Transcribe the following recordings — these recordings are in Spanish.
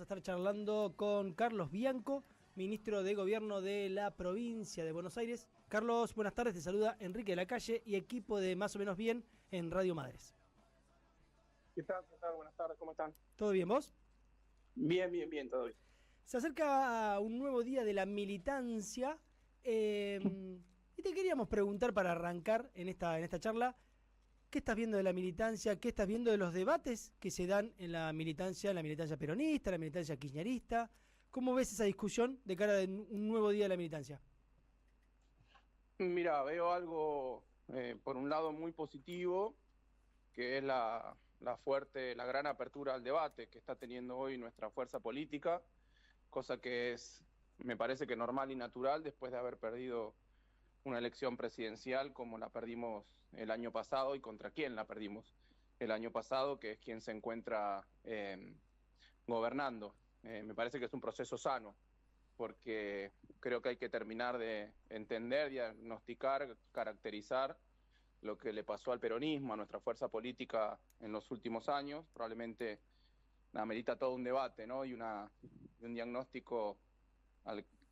Vamos a estar charlando con Carlos Bianco, ministro de Gobierno de la provincia de Buenos Aires. Carlos, buenas tardes, te saluda Enrique de la Calle y equipo de Más o Menos Bien en Radio Madres. ¿Qué tal? Buenas tardes, ¿cómo están? ¿Todo bien, vos? Bien, todo bien. Se acerca un nuevo día de la militancia y te queríamos preguntar para arrancar en esta charla, ¿qué estás viendo de la militancia? ¿Qué estás viendo de los debates que se dan en la militancia peronista, la militancia kirchnerista? ¿Cómo ves esa discusión de cara a un nuevo día de la militancia? Mira, veo algo, por un lado, muy positivo, que es la gran apertura al debate que está teniendo hoy nuestra fuerza política, cosa que me parece que normal y natural después de haber perdido una elección presidencial como la perdimos el año pasado y contra quién la perdimos el año pasado, que es quien se encuentra gobernando. Me parece que es un proceso sano, porque creo que hay que terminar de entender, diagnosticar, caracterizar lo que le pasó al peronismo, a nuestra fuerza política en los últimos años. Probablemente amerita todo un debate, ¿no? y un diagnóstico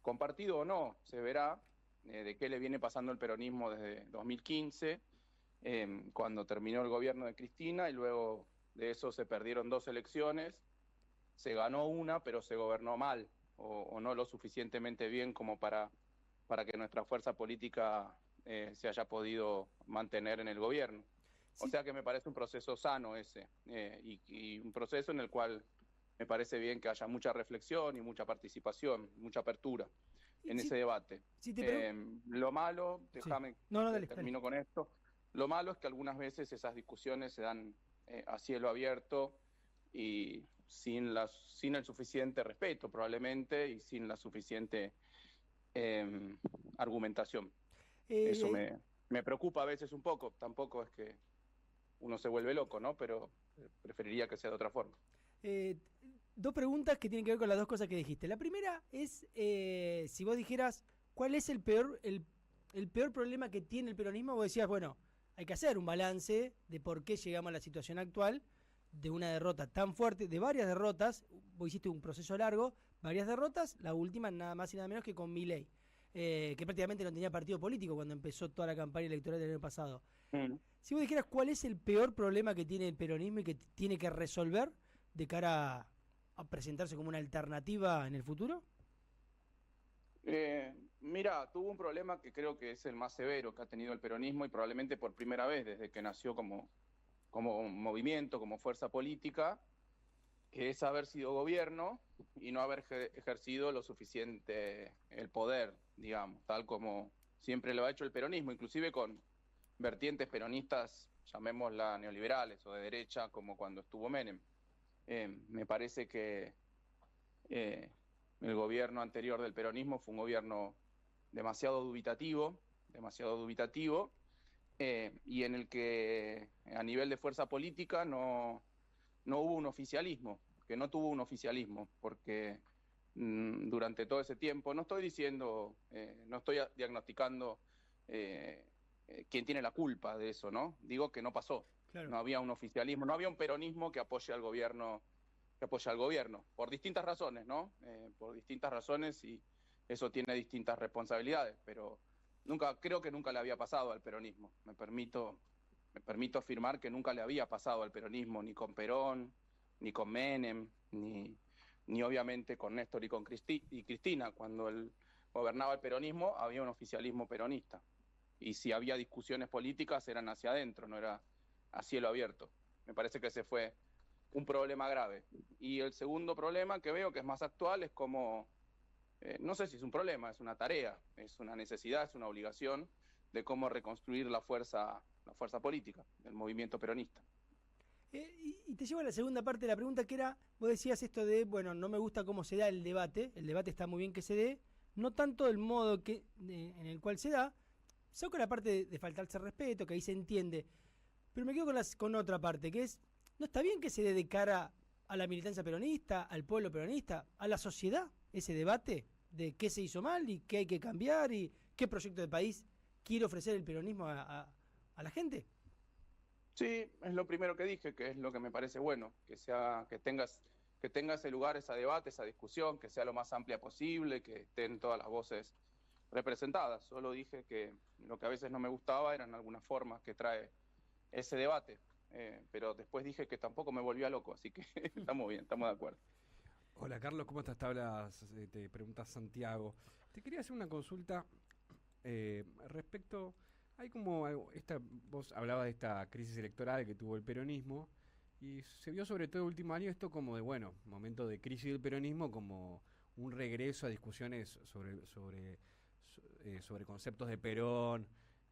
compartido o no, se verá, de qué le viene pasando al peronismo desde 2015, cuando terminó el gobierno de Cristina, y luego de eso se perdieron 2 elecciones, se ganó una, pero se gobernó mal, o no lo suficientemente bien como para que nuestra fuerza política se haya podido mantener en el gobierno. Sí. O sea que me parece un proceso sano ese, y un proceso en el cual me parece bien que haya mucha reflexión y mucha participación, mucha apertura en ese debate. Lo malo, déjame, termino con esto, lo malo es que algunas veces esas discusiones se dan a cielo abierto y sin el suficiente respeto probablemente y sin la suficiente argumentación. Eso me preocupa a veces un poco. Tampoco es que uno se vuelve loco, ¿no? Pero preferiría que sea de otra forma. 2 preguntas que tienen que ver con las 2 cosas que dijiste. La primera es, si vos dijeras, ¿cuál es el peor problema que tiene el peronismo? Vos decías, bueno, hay que hacer un balance de por qué llegamos a la situación actual, de una derrota tan fuerte, de varias derrotas. Vos hiciste un proceso largo, varias derrotas, la última nada más y nada menos que con Milei, que prácticamente no tenía partido político cuando empezó toda la campaña electoral del año pasado. Si vos dijeras cuál es el peor problema que tiene el peronismo y que tiene que resolver de cara a presentarse como una alternativa en el futuro. Mira, tuvo un problema que creo que es el más severo que ha tenido el peronismo, y probablemente por primera vez desde que nació como movimiento, como fuerza política, que es haber sido gobierno y no haber ejercido lo suficiente el poder, digamos, tal como siempre lo ha hecho el peronismo, inclusive con vertientes peronistas, llamémosla neoliberales o de derecha, como cuando estuvo Menem. Me parece que el gobierno anterior del peronismo fue un gobierno demasiado dubitativo, y en el que a nivel de fuerza política no hubo un oficialismo, porque durante todo ese tiempo, no estoy diagnosticando quién tiene la culpa de eso, ¿no? Digo que no pasó. Claro. No había un oficialismo, no había un peronismo que apoye al gobierno, por distintas razones, ¿no? Por distintas razones, y eso tiene distintas responsabilidades, pero creo que nunca le había pasado al peronismo. Me permito afirmar que nunca le había pasado al peronismo, ni con Perón, ni con Menem, ni obviamente con Néstor y con Cristina. Cuando gobernaba el peronismo había un oficialismo peronista, y si había discusiones políticas eran hacia adentro, no era a cielo abierto. Me parece que ese fue un problema grave. Y el segundo problema que veo, que es más actual, es como, no sé si es un problema, es una tarea, es una necesidad, es una obligación de cómo reconstruir la fuerza política del movimiento peronista. Y te llevo a la segunda parte de la pregunta, que era, vos decías esto de, bueno, no me gusta cómo se da el debate está muy bien que se dé, no tanto el modo en el cual se da, saco la parte de faltarse respeto, que ahí se entiende, pero me quedo con otra parte, que es, ¿no está bien que se dé de cara a la militancia peronista, al pueblo peronista, a la sociedad, ese debate de qué se hizo mal y qué hay que cambiar y qué proyecto de país quiere ofrecer el peronismo a la gente? Sí, es lo primero que dije, que es lo que me parece bueno, que tengas que tenga ese lugar, ese debate, esa discusión, que sea lo más amplia posible, que estén todas las voces representadas. Solo dije que lo que a veces no me gustaba eran algunas formas que trae ese debate, pero después dije que tampoco me volvía loco, así que estamos bien, estamos de acuerdo. Hola Carlos, ¿cómo estás? Te pregunta Santiago. Te quería hacer una consulta respecto, hay como vos hablabas de esta crisis electoral que tuvo el peronismo y se vio sobre todo el último año esto como de, bueno, momento de crisis del peronismo como un regreso a discusiones sobre conceptos de Perón,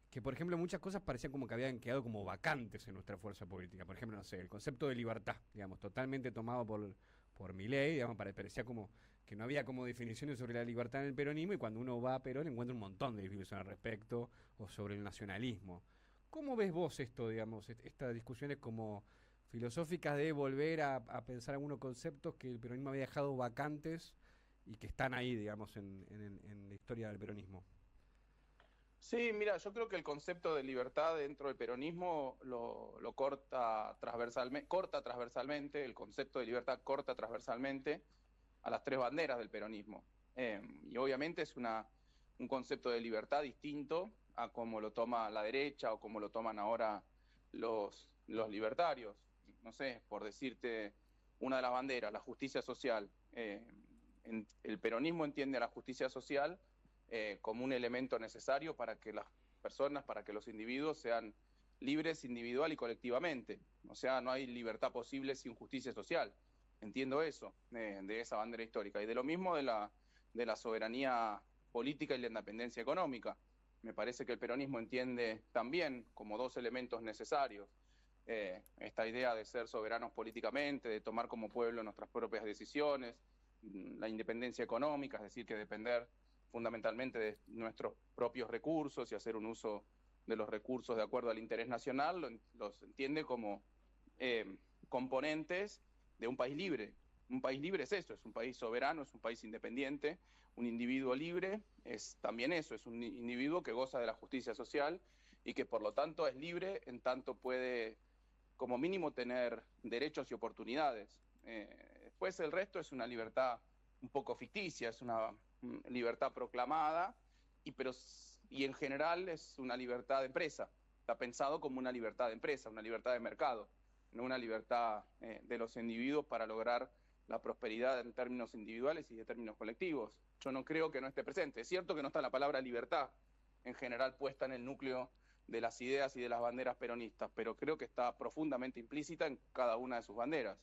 que por ejemplo muchas cosas parecían como que habían quedado como vacantes en nuestra fuerza política. Por ejemplo, no sé, el concepto de libertad, digamos, totalmente tomado por Milei, digamos, parecía como que no había como definiciones sobre la libertad en el peronismo, y cuando uno va a Perón encuentra un montón de definiciones al respecto, o sobre el nacionalismo. ¿Cómo ves vos esto, digamos, estas discusiones como filosóficas de volver a pensar algunos conceptos que el peronismo había dejado vacantes y que están ahí, digamos, en la historia del peronismo? Sí, mira, yo creo que el concepto de libertad dentro del peronismo lo corta transversalmente, el concepto de libertad corta transversalmente a las tres banderas del peronismo. Y obviamente es un concepto de libertad distinto a como lo toma la derecha o como lo toman ahora los libertarios. No sé, por decirte una de las banderas, la justicia social. El peronismo entiende a la justicia social como un elemento necesario para que las personas, para que los individuos sean libres individual y colectivamente. O sea, no hay libertad posible sin justicia social. Entiendo eso, de esa bandera histórica. Y de lo mismo de la soberanía política y la independencia económica. Me parece que el peronismo entiende también como dos elementos necesarios esta idea de ser soberanos políticamente, de tomar como pueblo nuestras propias decisiones, la independencia económica, es decir, que depender fundamentalmente de nuestros propios recursos y hacer un uso de los recursos de acuerdo al interés nacional, los entiende como componentes de un país libre. Un país libre es eso, es un país soberano, es un país independiente. Un individuo libre es también eso, es un individuo que goza de la justicia social y que por lo tanto es libre en tanto puede como mínimo tener derechos y oportunidades. Después el resto es una libertad un poco ficticia, es una libertad proclamada, y en general es una libertad de empresa. Está pensado como una libertad de empresa, una libertad de mercado, no una libertad de los individuos para lograr la prosperidad en términos individuales y de términos colectivos. Yo no creo que no esté presente. Es cierto que no está la palabra libertad en general puesta en el núcleo de las ideas y de las banderas peronistas, pero creo que está profundamente implícita en cada una de sus banderas.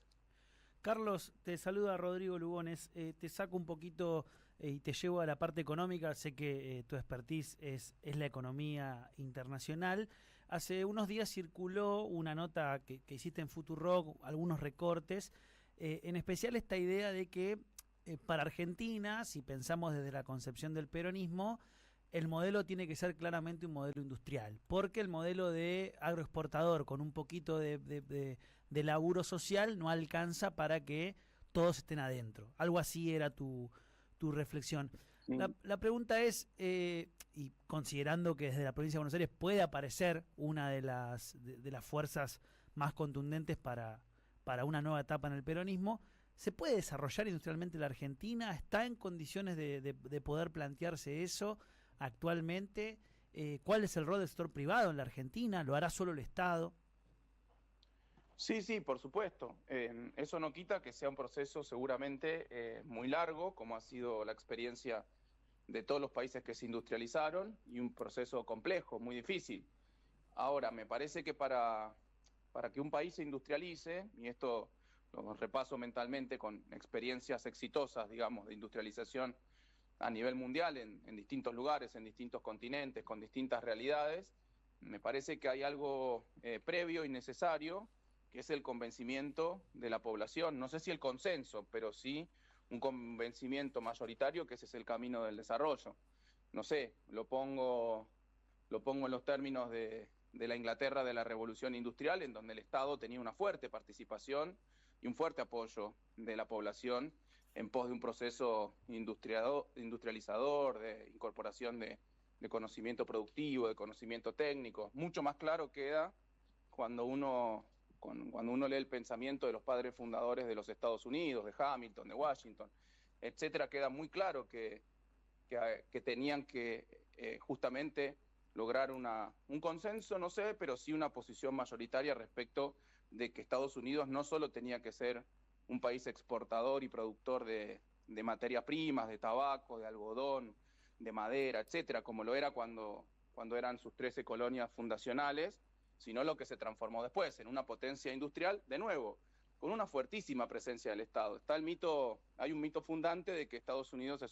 Carlos, te saluda Rodrigo Lugones. Te saco un poquito y te llevo a la parte económica. Sé que tu expertise es la economía internacional. Hace unos días circuló una nota que hiciste en Futurock, algunos recortes, en especial esta idea de que para Argentina, si pensamos desde la concepción del peronismo, el modelo tiene que ser claramente un modelo industrial, porque el modelo de agroexportador con un poquito de laburo social no alcanza para que todos estén adentro. Algo así era tu reflexión. La pregunta es, y considerando que desde la provincia de Buenos Aires puede aparecer una de las fuerzas más contundentes para una nueva etapa en el peronismo, ¿se puede desarrollar industrialmente la Argentina? ¿Está en condiciones de poder plantearse eso actualmente? ¿Cuál es el rol del sector privado en la Argentina? ¿Lo hará solo el Estado? Sí, sí, por supuesto. Eso no quita que sea un proceso seguramente muy largo, como ha sido la experiencia de todos los países que se industrializaron, y un proceso complejo, muy difícil. Ahora, me parece que para que un país se industrialice, y esto lo repaso mentalmente con experiencias exitosas, digamos, de industrialización a nivel mundial, en distintos lugares, en distintos continentes, con distintas realidades, me parece que hay algo previo y necesario, que es el convencimiento de la población. No sé si el consenso, pero sí un convencimiento mayoritario que ese es el camino del desarrollo. No sé, lo pongo en los términos de la Inglaterra de la Revolución Industrial, en donde el Estado tenía una fuerte participación y un fuerte apoyo de la población en pos de un proceso industrializador, de incorporación de conocimiento productivo, de conocimiento técnico. Mucho más claro queda cuando Cuando uno lee el pensamiento de los padres fundadores de los Estados Unidos, de Hamilton, de Washington, etcétera, queda muy claro que tenían que justamente lograr un consenso, no sé, pero sí una posición mayoritaria respecto de que Estados Unidos no solo tenía que ser un país exportador y productor de materias primas, de tabaco, de algodón, de madera, etcétera, como lo era cuando eran sus 13 colonias fundacionales, sino lo que se transformó después en una potencia industrial, de nuevo, con una fuertísima presencia del Estado. Hay un mito fundante de que Estados Unidos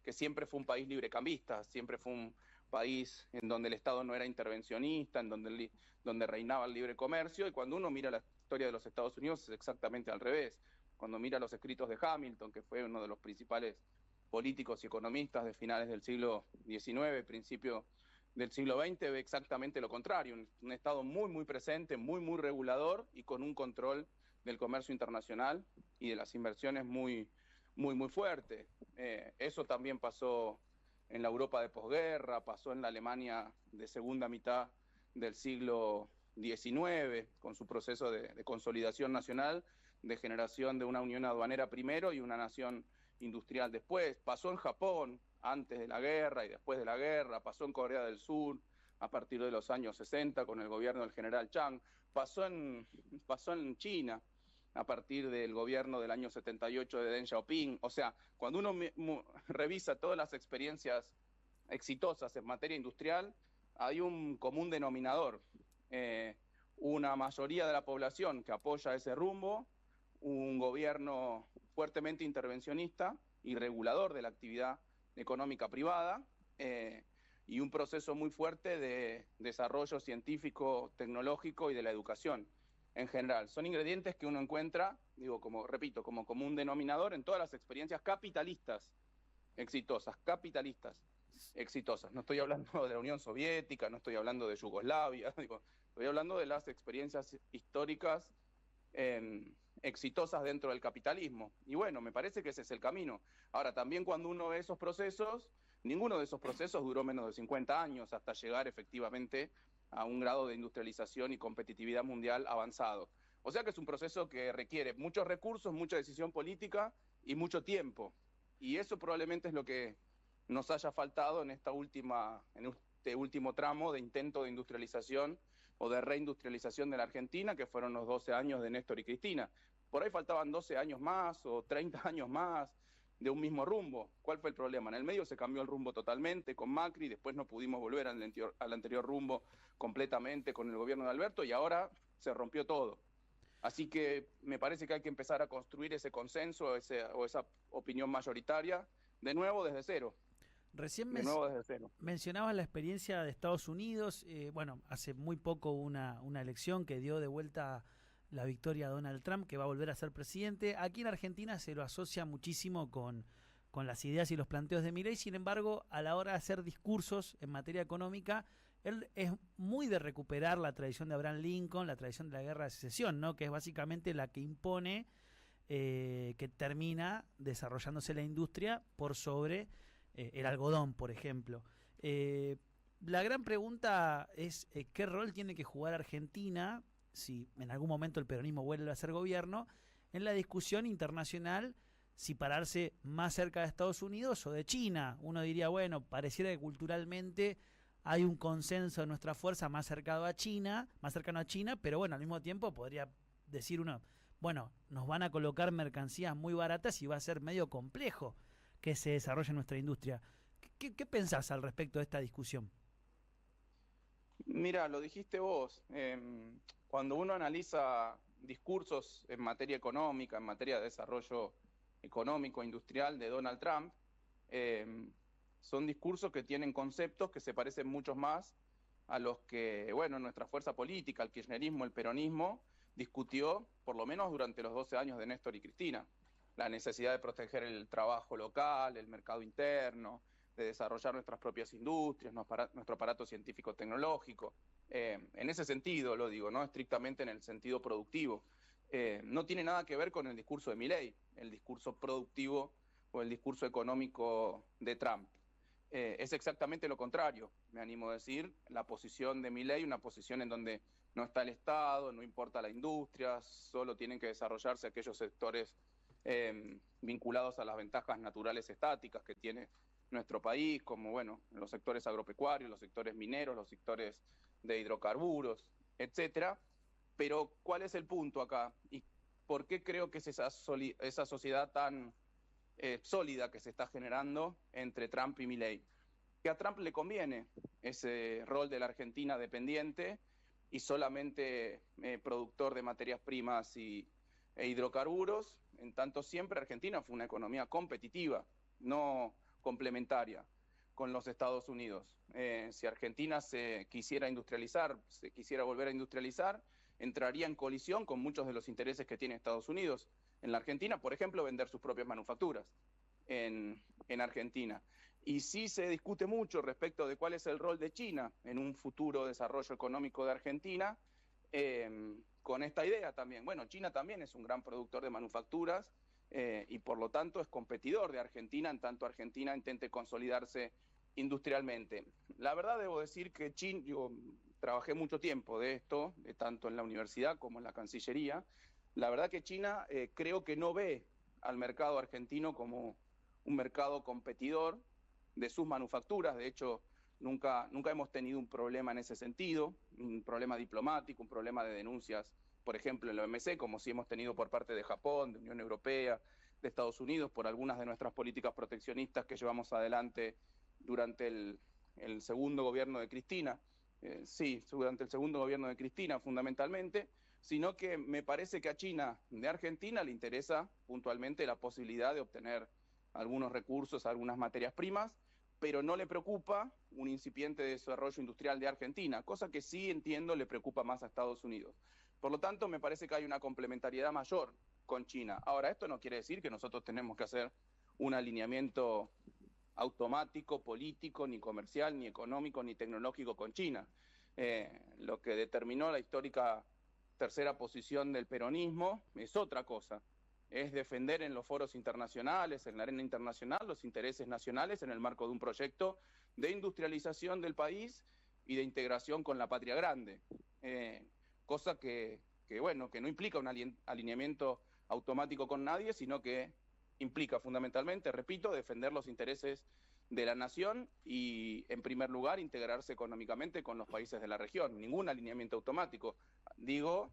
que siempre fue un país librecambista, siempre fue un país en donde el Estado no era intervencionista, en donde reinaba el libre comercio, y cuando uno mira la historia de los Estados Unidos es exactamente al revés. Cuando mira los escritos de Hamilton, que fue uno de los principales políticos y economistas de finales del siglo XIX, principio del siglo XX, ve exactamente lo contrario, un Estado muy, muy presente, muy, muy regulador y con un control del comercio internacional y de las inversiones muy, muy, muy fuerte. Eso también pasó en la Europa de posguerra, pasó en la Alemania de segunda mitad del siglo XIX, con su proceso de consolidación nacional, de generación de una unión aduanera primero y una nación industrial después. Pasó en Japón antes de la guerra y después de la guerra, pasó en Corea del Sur a partir de los años 60 con el gobierno del general Chiang, pasó en China a partir del gobierno del año 78 de Deng Xiaoping. O sea, cuando uno revisa todas las experiencias exitosas en materia industrial, hay un común denominador. Una mayoría de la población que apoya ese rumbo, un gobierno fuertemente intervencionista y regulador de la actividad económica privada, y un proceso muy fuerte de desarrollo científico, tecnológico y de la educación en general. Son ingredientes que uno encuentra, repito, como común denominador en todas las experiencias capitalistas exitosas. No estoy hablando de la Unión Soviética, no estoy hablando de Yugoslavia, estoy hablando de las experiencias históricas exitosas dentro del capitalismo. Y bueno, me parece que ese es el camino. Ahora, también cuando uno ve esos procesos, ninguno de esos procesos duró menos de 50 años hasta llegar efectivamente a un grado de industrialización y competitividad mundial avanzado. O sea que es un proceso que requiere muchos recursos, mucha decisión política y mucho tiempo. Y eso probablemente es lo que nos haya faltado en este último tramo de intento de industrialización o de reindustrialización de la Argentina, que fueron los 12 años de Néstor y Cristina. Por ahí faltaban 12 años más o 30 años más de un mismo rumbo. ¿Cuál fue el problema? En el medio se cambió el rumbo totalmente con Macri, después no pudimos volver al anterior rumbo completamente con el gobierno de Alberto y ahora se rompió todo. Así que me parece que hay que empezar a construir ese consenso o esa opinión mayoritaria de nuevo desde cero. Recién desde cero. Mencionabas la experiencia de Estados Unidos. Bueno, hace muy poco una elección que dio de vuelta la victoria a Donald Trump, que va a volver a ser presidente. Aquí en Argentina se lo asocia muchísimo con las ideas y los planteos de Milei. Sin embargo, a la hora de hacer discursos en materia económica, él es muy de recuperar la tradición de Abraham Lincoln, la tradición de la guerra de secesión, ¿no? Que es básicamente la que impone que termina desarrollándose la industria por sobre el algodón, por ejemplo. La gran pregunta es ¿qué rol tiene que jugar Argentina, si en algún momento el peronismo vuelve a ser gobierno, en la discusión internacional, si pararse más cerca de Estados Unidos o de China? Uno diría, bueno, pareciera que culturalmente hay un consenso de nuestra fuerza más cercano a China, pero bueno, al mismo tiempo podría decir uno, bueno, nos van a colocar mercancías muy baratas y va a ser medio complejo que se desarrolle nuestra industria. ¿Qué pensás al respecto de esta discusión? Mira, lo dijiste vos. Cuando uno analiza discursos en materia económica, en materia de desarrollo económico, industrial de Donald Trump, son discursos que tienen conceptos que se parecen mucho más a los que, bueno, nuestra fuerza política, el kirchnerismo, el peronismo, discutió por lo menos durante los 12 años de Néstor y Cristina. La necesidad de proteger el trabajo local, el mercado interno, de desarrollar nuestras propias industrias, nuestro aparato científico-tecnológico. En ese sentido lo digo, no estrictamente en el sentido productivo. No tiene nada que ver con el discurso de Milei, el discurso productivo o el discurso económico de Trump. Es exactamente lo contrario, me animo a decir. La posición de Milei, una posición en donde no está el Estado, no importa la industria, solo tienen que desarrollarse aquellos sectores vinculados a las ventajas naturales estáticas que tiene nuestro país, como bueno, los sectores agropecuarios, los sectores mineros, los sectores de hidrocarburos, etcétera. Pero ¿cuál es el punto acá? ¿Y por qué creo que es esa sociedad tan sólida que se está generando entre Trump y Milei? Que a Trump le conviene ese rol de la Argentina dependiente y solamente productor de materias primas e hidrocarburos, en tanto siempre Argentina fue una economía competitiva, no complementaria con los Estados Unidos. Si Argentina se quisiera industrializar, se quisiera volver a industrializar, entraría en colisión con muchos de los intereses que tiene Estados Unidos en la Argentina, por ejemplo, vender sus propias manufacturas en Argentina. Y sí se discute mucho respecto de cuál es el rol de China en un futuro desarrollo económico de Argentina, con esta idea también. Bueno, China también es un gran productor de manufacturas y por lo tanto es competidor de Argentina, en tanto Argentina intente consolidarse industrialmente. La verdad debo decir que China, yo trabajé mucho tiempo de esto, tanto en la universidad como en la Cancillería. La verdad que China creo que no ve al mercado argentino como un mercado competidor de sus manufacturas. De hecho, nunca hemos tenido un problema en ese sentido, un problema diplomático, un problema de denuncias, por ejemplo, en la OMC, como sí hemos tenido por parte de Japón, de Unión Europea, de Estados Unidos, por algunas de nuestras políticas proteccionistas que llevamos adelante durante el segundo gobierno de Cristina. Sí, durante el segundo gobierno de Cristina fundamentalmente, sino que me parece que a China de Argentina le interesa puntualmente la posibilidad de obtener algunos recursos, algunas materias primas, pero no le preocupa un incipiente desarrollo industrial de Argentina, cosa que sí entiendo le preocupa más a Estados Unidos. Por lo tanto, me parece que hay una complementariedad mayor con China. Ahora, esto no quiere decir que nosotros tenemos que hacer un alineamiento automático, político, ni comercial, ni económico, ni tecnológico con China. Lo que determinó la histórica tercera posición del peronismo es otra cosa. Es defender en los foros internacionales, en la arena internacional, los intereses nacionales en el marco de un proyecto de industrialización del país y de integración con la patria grande. Cosa que no implica un alineamiento automático con nadie, sino que implica fundamentalmente, repito, defender los intereses de la nación y, en primer lugar, integrarse económicamente con los países de la región. Ningún alineamiento automático. Digo,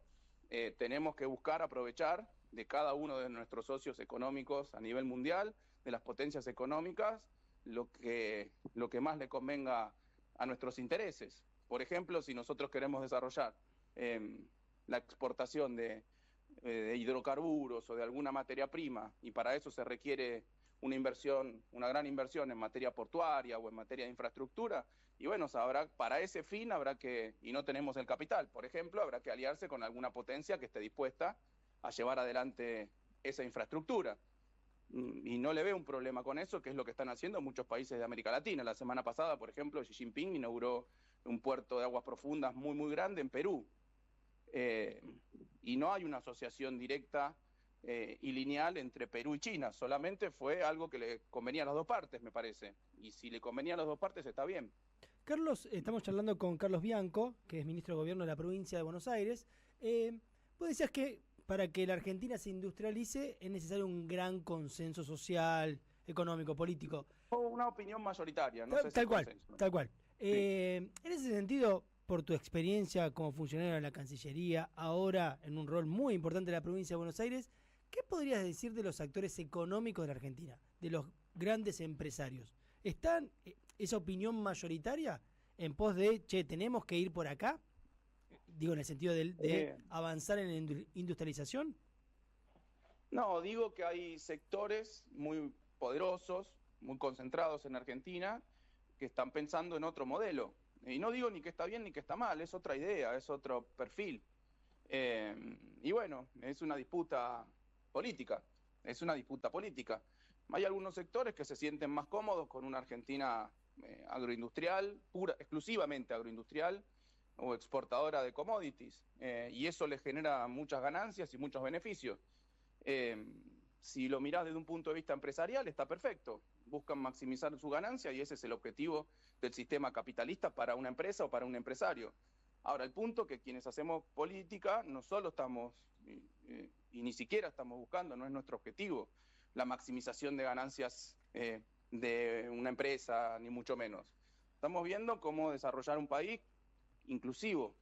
tenemos que buscar aprovechar de cada uno de nuestros socios económicos a nivel mundial, de las potencias económicas, lo que más le convenga a nuestros intereses. Por ejemplo, si nosotros queremos desarrollar la exportación de hidrocarburos o de alguna materia prima, y para eso se requiere una gran inversión en materia portuaria o en materia de infraestructura, y bueno, para ese fin habrá que, y no tenemos el capital, por ejemplo, habrá que aliarse con alguna potencia que esté dispuesta a llevar adelante esa infraestructura. Y no le veo un problema con eso, que es lo que están haciendo muchos países de América Latina. La semana pasada, por ejemplo, Xi Jinping inauguró un puerto de aguas profundas muy, muy grande en Perú. Y no hay una asociación directa y lineal entre Perú y China, solamente fue algo que le convenía a las dos partes, me parece. Y si le convenía a las dos partes, está bien. Carlos, estamos charlando con Carlos Bianco, que es ministro de Gobierno de la provincia de Buenos Aires. Vos decías que para que la Argentina se industrialice es necesario un gran consenso social, económico, político. Una opinión mayoritaria, no sé si tal cual, consenso. tal cual. Sí. En ese sentido, por tu experiencia como funcionario de la Cancillería, ahora en un rol muy importante de la provincia de Buenos Aires, ¿qué podrías decir de los actores económicos de la Argentina, de los grandes empresarios? ¿Están esa opinión mayoritaria en pos de, che, tenemos que ir por acá? Digo, en el sentido de avanzar en la industrialización. No, digo que hay sectores muy poderosos, muy concentrados en Argentina, que están pensando en otro modelo. Y no digo ni que está bien ni que está mal, es otra idea, es otro perfil. Y bueno, es una disputa política, Hay algunos sectores que se sienten más cómodos con una Argentina agroindustrial, exclusivamente agroindustrial, o exportadora de commodities, y eso les genera muchas ganancias y muchos beneficios. Si lo mirás desde un punto de vista empresarial, está perfecto. Buscan maximizar su ganancia y ese es el objetivo del sistema capitalista para una empresa o para un empresario. Ahora, el punto que quienes hacemos política no solo estamos, y ni siquiera estamos buscando, no es nuestro objetivo, la maximización de ganancias de una empresa, ni mucho menos. Estamos viendo cómo desarrollar un país inclusivo,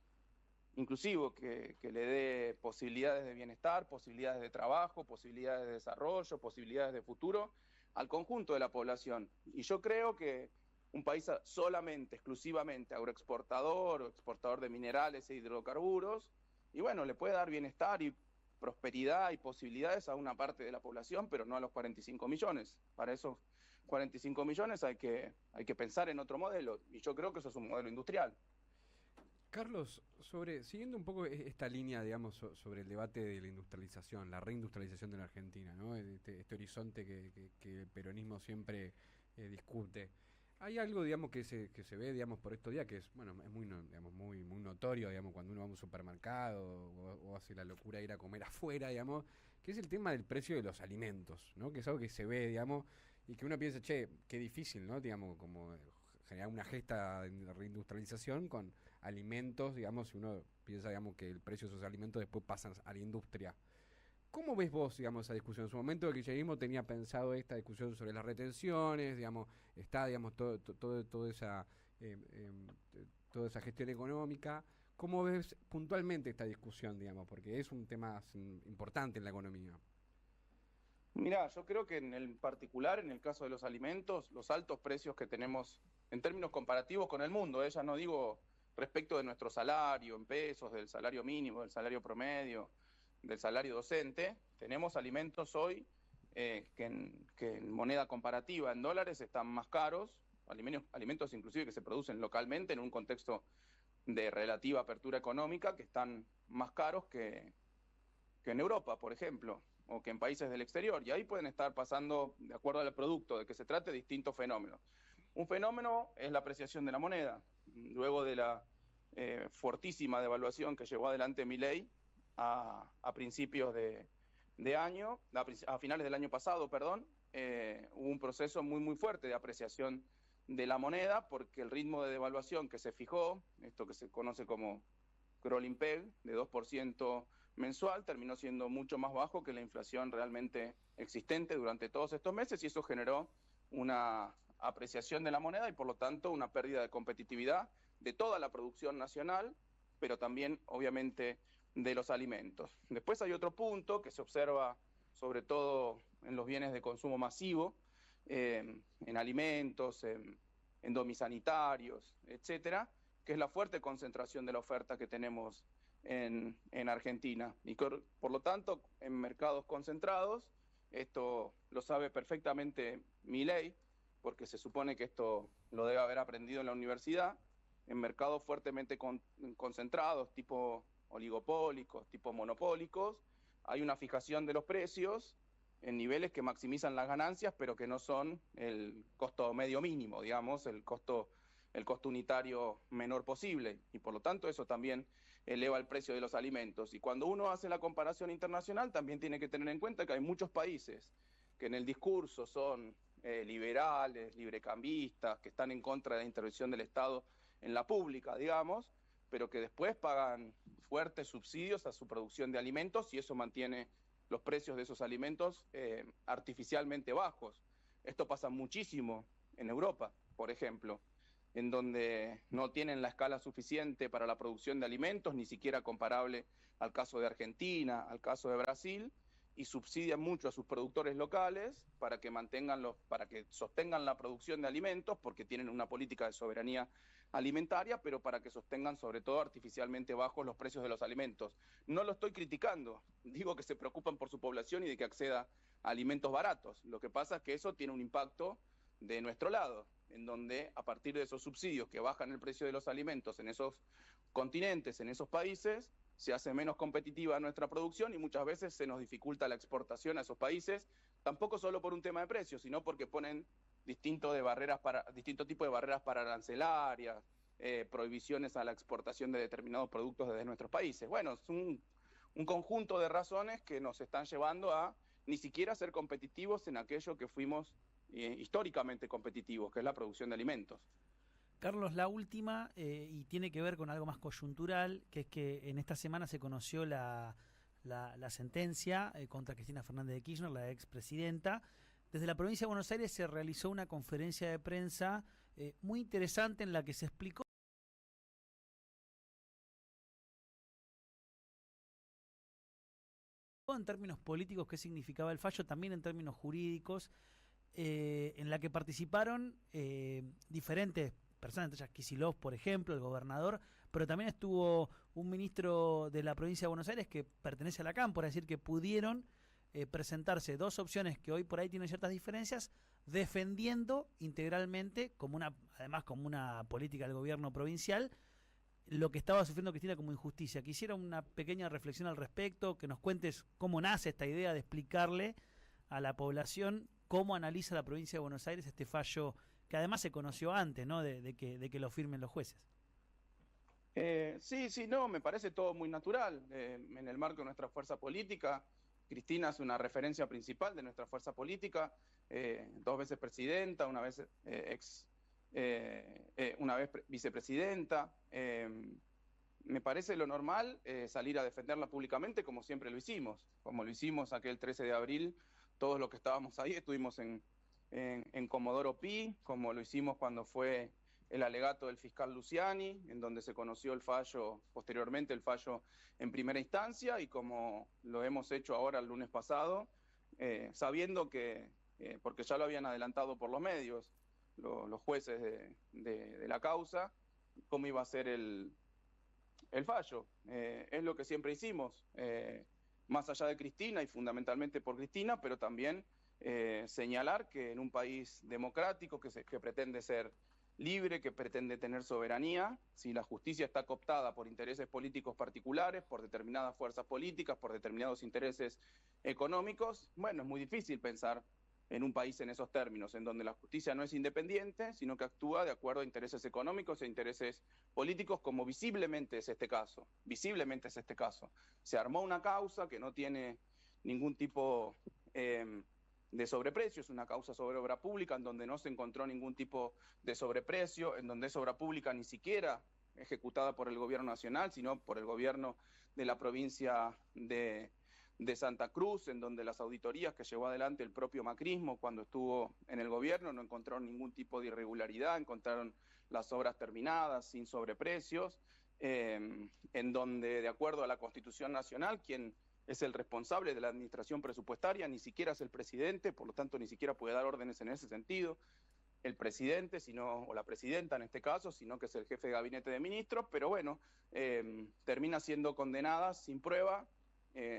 que le dé posibilidades de bienestar, posibilidades de trabajo, posibilidades de desarrollo, posibilidades de futuro al conjunto de la población. Y yo creo que un país solamente, exclusivamente agroexportador o exportador de minerales e hidrocarburos, y bueno, le puede dar bienestar y prosperidad y posibilidades a una parte de la población, pero no a los 45 millones. Para esos 45 millones hay que pensar en otro modelo, y yo creo que eso es un modelo industrial. Carlos, siguiendo un poco esta línea, digamos, sobre el debate de la industrialización, la reindustrialización de la Argentina, ¿no? Este horizonte que el peronismo siempre discute. Hay algo, digamos, que se ve, digamos, por estos días, que es, bueno, es muy, digamos, muy notorio, digamos, cuando uno va a un supermercado o hace la locura de ir a comer afuera, digamos, que es el tema del precio de los alimentos, ¿no? Que es algo que se ve, digamos, y que uno piensa, che, qué difícil, ¿no? Digamos, como generar una gesta de reindustrialización con alimentos, digamos, si uno piensa, digamos, que el precio de esos alimentos después pasan a la industria. ¿Cómo ves vos, digamos, esa discusión? En su momento el kirchnerismo tenía pensado esta discusión sobre las retenciones, digamos, está, digamos, toda esa gestión económica. ¿Cómo ves puntualmente esta discusión, digamos? Porque es un tema importante en la economía. Mirá, yo creo que en el particular, en el caso de los alimentos, los altos precios que tenemos en términos comparativos con el mundo, ya no digo respecto de nuestro salario en pesos, del salario mínimo, del salario promedio, del salario docente, tenemos alimentos hoy que en moneda comparativa, en dólares, están más caros, alimentos inclusive que se producen localmente en un contexto de relativa apertura económica, que están más caros que en Europa, por ejemplo, o que en países del exterior, y ahí pueden estar pasando, de acuerdo al producto de que se trate, distintos fenómenos. Un fenómeno es la apreciación de la moneda. Luego de la fortísima devaluación que llevó adelante Milei a principios de año, a finales del año pasado, perdón, hubo un proceso muy fuerte de apreciación de la moneda, porque el ritmo de devaluación que se fijó, esto que se conoce como crawling peg, de 2% mensual, terminó siendo mucho más bajo que la inflación realmente existente durante todos estos meses, y eso generó una apreciación de la moneda y por lo tanto una pérdida de competitividad de toda la producción nacional, pero también obviamente de los alimentos. Después hay otro punto que se observa sobre todo en los bienes de consumo masivo, en alimentos, en domisanitarios, etcétera, que es la fuerte concentración de la oferta que tenemos en Argentina. Y por lo tanto, en mercados concentrados, esto lo sabe perfectamente Milei, porque se supone que esto lo debe haber aprendido en la universidad, en mercados fuertemente concentrados, tipo oligopólicos, tipo monopólicos, hay una fijación de los precios en niveles que maximizan las ganancias, pero que no son el costo medio mínimo, digamos, el costo unitario menor posible, y por lo tanto eso también eleva el precio de los alimentos. Y cuando uno hace la comparación internacional, también tiene que tener en cuenta que hay muchos países que en el discurso son liberales, librecambistas, que están en contra de la intervención del Estado en la pública, digamos, pero que después pagan fuertes subsidios a su producción de alimentos, y eso mantiene los precios de esos alimentos artificialmente bajos. Esto pasa muchísimo en Europa, por ejemplo, en donde no tienen la escala suficiente para la producción de alimentos, ni siquiera comparable al caso de Argentina, al caso de Brasil, y subsidian mucho a sus productores locales para que sostengan la producción de alimentos, porque tienen una política de soberanía alimentaria, pero para que sostengan sobre todo artificialmente bajos los precios de los alimentos. No lo estoy criticando, digo que se preocupan por su población y de que acceda a alimentos baratos. Lo que pasa es que eso tiene un impacto de nuestro lado, en donde a partir de esos subsidios que bajan el precio de los alimentos en esos continentes, en esos países, se hace menos competitiva nuestra producción y muchas veces se nos dificulta la exportación a esos países, tampoco solo por un tema de precios, sino porque ponen distinto tipo de barreras para arancelarias, prohibiciones a la exportación de determinados productos desde nuestros países. Bueno, es un conjunto de razones que nos están llevando a ni siquiera ser competitivos en aquello que fuimos históricamente competitivos, que es la producción de alimentos. Carlos, la última, y tiene que ver con algo más coyuntural, que es que en esta semana se conoció la sentencia contra Cristina Fernández de Kirchner, la expresidenta. Desde la provincia de Buenos Aires se realizó una conferencia de prensa muy interesante en la que se explicó en términos políticos qué significaba el fallo, también en términos jurídicos, en la que participaron diferentes personas, entre ellas Kicillof, por ejemplo, el gobernador, pero también estuvo un ministro de la provincia de Buenos Aires que pertenece a la Cámpora, es decir, que pudieron presentarse dos opciones que hoy por ahí tienen ciertas diferencias, defendiendo integralmente, además como una política del gobierno provincial, lo que estaba sufriendo Cristina como injusticia. Quisiera una pequeña reflexión al respecto, que nos cuentes cómo nace esta idea de explicarle a la población cómo analiza la provincia de Buenos Aires este fallo que además se conoció antes, ¿no? de que lo firmen los jueces. Sí, no, me parece todo muy natural. En el marco de nuestra fuerza política, Cristina es una referencia principal de nuestra fuerza política, 2 veces presidenta, una vez vicepresidenta. Me parece lo normal salir a defenderla públicamente como siempre lo hicimos, como lo hicimos aquel 13 de abril, todos los que estábamos ahí estuvimos en Comodoro Pi, como lo hicimos cuando fue el alegato del fiscal Luciani, en donde se conoció posteriormente el fallo en primera instancia, y como lo hemos hecho ahora el lunes pasado, sabiendo que, porque ya lo habían adelantado por los medios, los jueces de la causa, cómo iba a ser el fallo. Es lo que siempre hicimos, más allá de Cristina y fundamentalmente por Cristina, pero también señalar que en un país democrático que pretende ser libre, que pretende tener soberanía, si la justicia está cooptada por intereses políticos particulares, por determinadas fuerzas políticas, por determinados intereses económicos, bueno, es muy difícil pensar en un país en esos términos, en donde la justicia no es independiente, sino que actúa de acuerdo a intereses económicos e intereses políticos, como visiblemente es este caso. Visiblemente es este caso. Se armó una causa que no tiene ningún tipo de sobreprecio, es una causa sobre obra pública en donde no se encontró ningún tipo de sobreprecio, en donde es obra pública ni siquiera ejecutada por el gobierno nacional, sino por el gobierno de la provincia de Santa Cruz, en donde las auditorías que llevó adelante el propio macrismo cuando estuvo en el gobierno no encontraron ningún tipo de irregularidad, encontraron las obras terminadas, sin sobreprecios, en donde, de acuerdo a la Constitución Nacional, quien es el responsable de la administración presupuestaria ni siquiera es el presidente, por lo tanto ni siquiera puede dar órdenes en ese sentido el presidente, o la presidenta en este caso, sino que es el jefe de gabinete de ministros, pero bueno, termina siendo condenada sin prueba,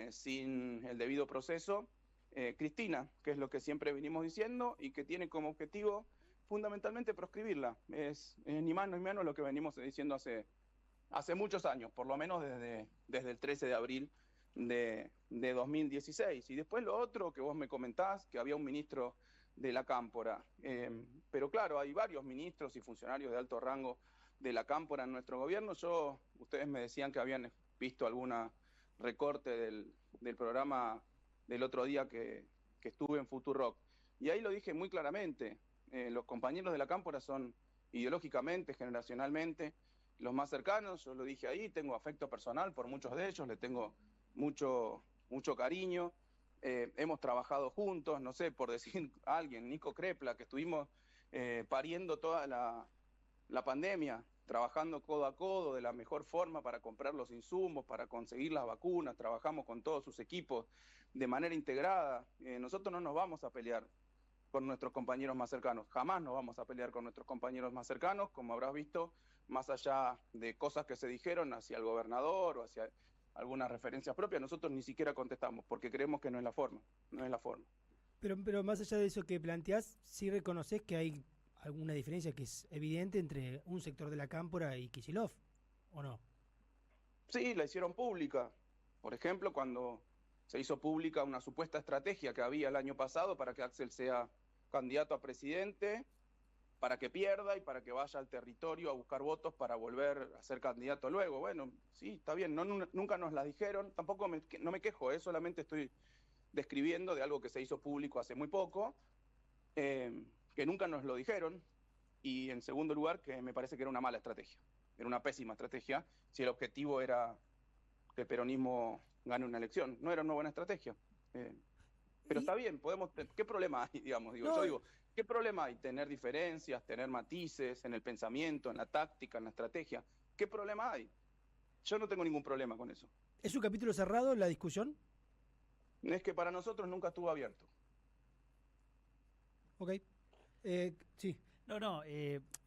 sin el debido proceso, Cristina, que es lo que siempre venimos diciendo y que tiene como objetivo fundamentalmente proscribirla. Es ni más ni menos lo que venimos diciendo hace muchos años, por lo menos desde el 13 de abril de 2016. Y después lo otro que vos me comentás, que había un ministro de la Cámpora. Pero claro, hay varios ministros y funcionarios de alto rango de la Cámpora en nuestro gobierno. Ustedes me decían que habían visto alguna recorte del programa del otro día que estuve en Futurock. Y ahí lo dije muy claramente, los compañeros de la Cámpora son ideológicamente, generacionalmente, los más cercanos. Yo lo dije ahí, tengo afecto personal por muchos de ellos, le tengo mucho cariño. Hemos trabajado juntos, no sé, por decir a alguien, Nico Crepla, que estuvimos pariendo toda la pandemia, trabajando codo a codo de la mejor forma para comprar los insumos, para conseguir las vacunas, trabajamos con todos sus equipos de manera integrada. Nosotros no nos vamos a pelear con nuestros compañeros más cercanos, jamás nos vamos a pelear con nuestros compañeros más cercanos, como habrás visto, más allá de cosas que se dijeron hacia el gobernador o hacia algunas referencias propias, nosotros ni siquiera contestamos, porque creemos que no es la forma. Pero más allá de eso que planteás, ¿sí reconoces que hay alguna diferencia que es evidente entre un sector de la Cámpora y Kicillof, o no? Sí, la hicieron pública. Por ejemplo, cuando se hizo pública una supuesta estrategia que había el año pasado para que Axel sea candidato a presidente, para que pierda y para que vaya al territorio a buscar votos para volver a ser candidato luego. Bueno, sí, está bien, nunca nos la dijeron, tampoco no me quejo, solamente estoy describiendo de algo que se hizo público hace muy poco, que nunca nos lo dijeron, y en segundo lugar, que me parece que era una mala estrategia, era una pésima estrategia, si el objetivo era que el peronismo gane una elección. No era una buena estrategia. Pero está bien, ¿qué problema hay? Digamos, No, yo digo, ¿qué problema hay? Tener diferencias, tener matices en el pensamiento, en la táctica, en la estrategia. ¿Qué problema hay? Yo no tengo ningún problema con eso. ¿Es un capítulo cerrado la discusión? Es que para nosotros nunca estuvo abierto. Ok. Sí. No,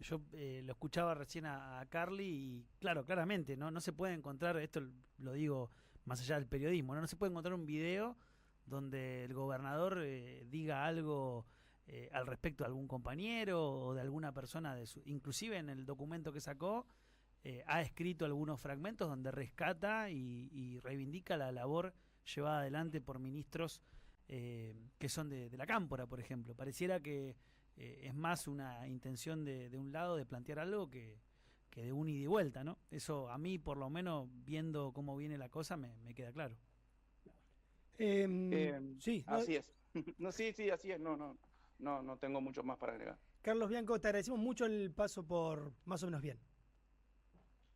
yo lo escuchaba recién a Carly y claro, claramente, no se puede encontrar, esto lo digo más allá del periodismo, no se puede encontrar un video donde el gobernador diga algo al respecto de algún compañero o de alguna persona, inclusive en el documento que sacó, ha escrito algunos fragmentos donde rescata y reivindica la labor llevada adelante por ministros que son de la Cámpora, por ejemplo. Pareciera que es más una intención de un lado de plantear algo que de un ida y vuelta, ¿no? Eso a mí, por lo menos, viendo cómo viene la cosa, me queda claro. Sí. Así es. No, sí, así es. No tengo mucho más para agregar. Carlos Bianco, te agradecemos mucho el paso por Más o menos bien.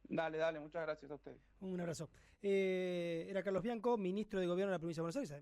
Dale, muchas gracias a ustedes. Un abrazo. Era Carlos Bianco, ministro de Gobierno de la provincia de Buenos Aires.